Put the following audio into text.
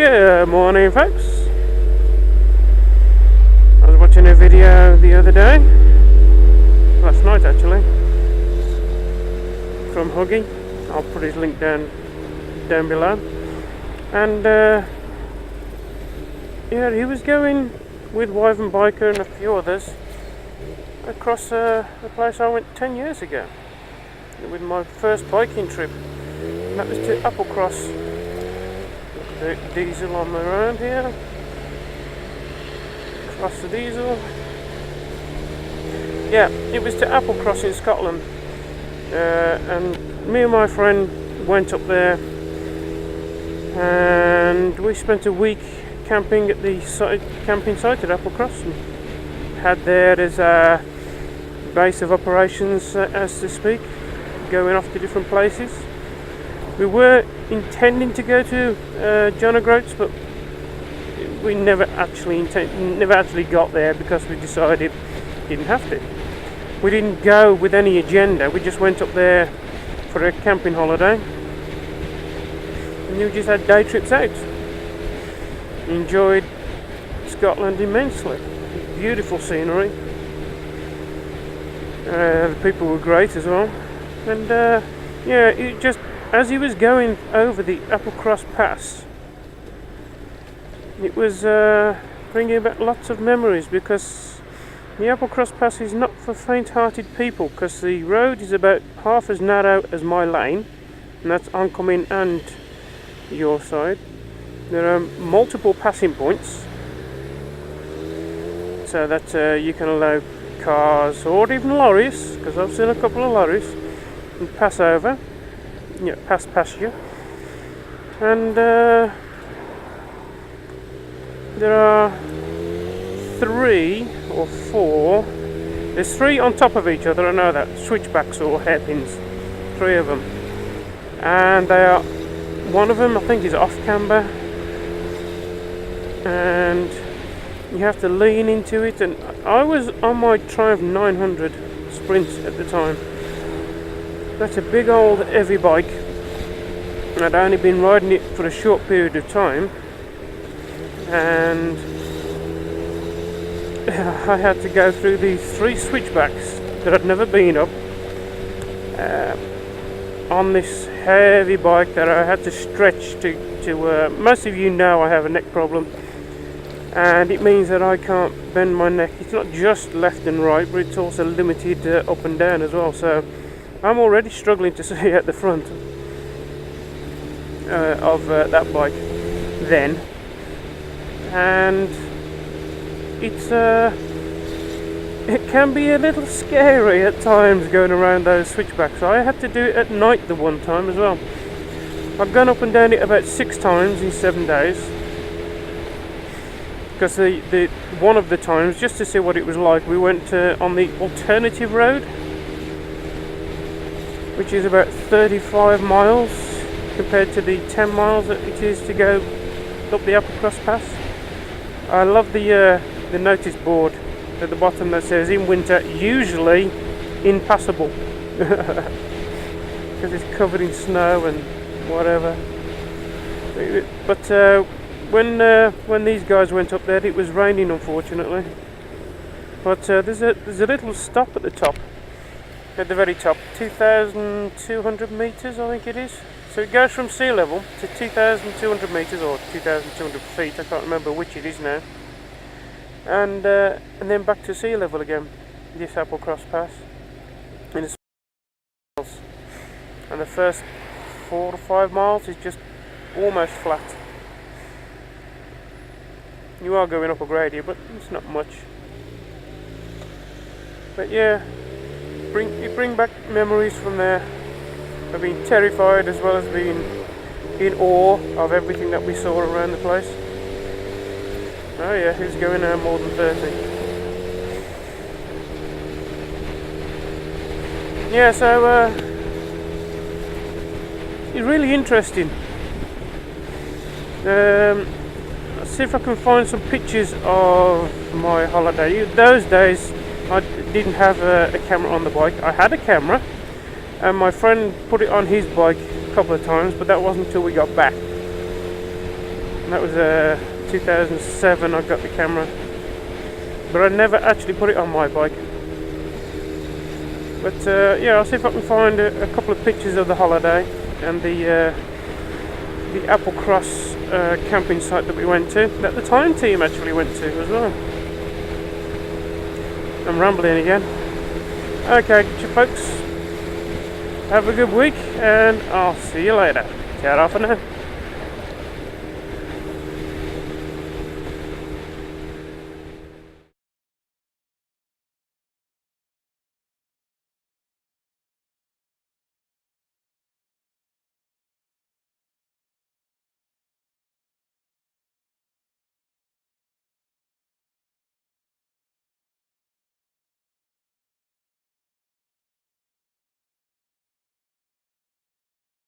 Good morning, folks. I was watching a video the other day, last night actually, from Huggy. I'll put his link down below. And he was going with Wyvern Biker and a few others across the place I went 10 years ago with my first biking trip, and that was to Applecross. The diesel on the road here, across the diesel. Yeah, it was to Applecross in Scotland, and me and my friend went up there, and we spent a week camping at the camping site at Applecross, and had there as a base of operations, as to speak, going off to different places. We were intending to go to John O'Groats, but we never actually got there because we decided we didn't have to. We didn't go with any agenda. We just went up there for a camping holiday, and we just had day trips out. Enjoyed Scotland immensely. Beautiful scenery. The people were great as well, and it just. As he was going over the Applecross Pass, it was bringing back lots of memories, because the Applecross Pass is not for faint-hearted people, because the road is about half as narrow as my lane, and that's oncoming and your side. There are multiple passing points, so that you can allow cars or even lorries, because I've seen a couple of lorries, and pass over. Pass you, and there are 3 or 4. There's 3 on top of each other. I know that, switchbacks or hairpins, 3 of them, and they are. One of them I think is off camber, and you have to lean into it. And I was on my Triumph 900 Sprint at the time. That's a big old heavy bike. I'd only been riding it for a short period of time, and I had to go through these 3 switchbacks that I'd never been up on this heavy bike that I had to stretch to most of you know I have a neck problem, and it means that I can't bend my neck. It's not just left and right, but it's also limited up and down as well, so I'm already struggling to see at the front of that bike then, and it can be a little scary at times going around those switchbacks. I had to do it at night the one time as well. I've gone up and down it about 6 times in 7 days, because the one of the times, just to see what it was like, we went on the alternative road, which is about 35 miles compared to the 10 miles that it is to go up the Applecross Pass. I love the notice board at the bottom that says in winter usually impassable, because it's covered in snow and whatever. But when these guys went up there, it was raining, unfortunately. But there's a little stop at the top. At the very top, 2,200 metres I think it is. So it goes from sea level to 2,200 metres or 2,200 feet, I can't remember which it is now. And then back to sea level again, this Applecross Pass. And the first 4 to 5 miles is just almost flat. You are going up a grade here, but it's not much. But yeah, you bring back memories from there. I've been terrified as well as being in awe of everything that we saw around the place. Oh yeah, who's going now more than 30? Yeah, so it's really interesting. Let's see if I can find some pictures of my holiday. Those days I didn't have a camera on the bike. I had a camera, and my friend put it on his bike a couple of times, but that wasn't until we got back. That was 2007 I got the camera, but I never actually put it on my bike. But yeah, I'll see if I can find a couple of pictures of the holiday and the Applecross camping site that we went to, that the Time team actually went to as well. I'm rambling again. Okay, folks, have a good week, and I'll see you later. Ta-ra for now.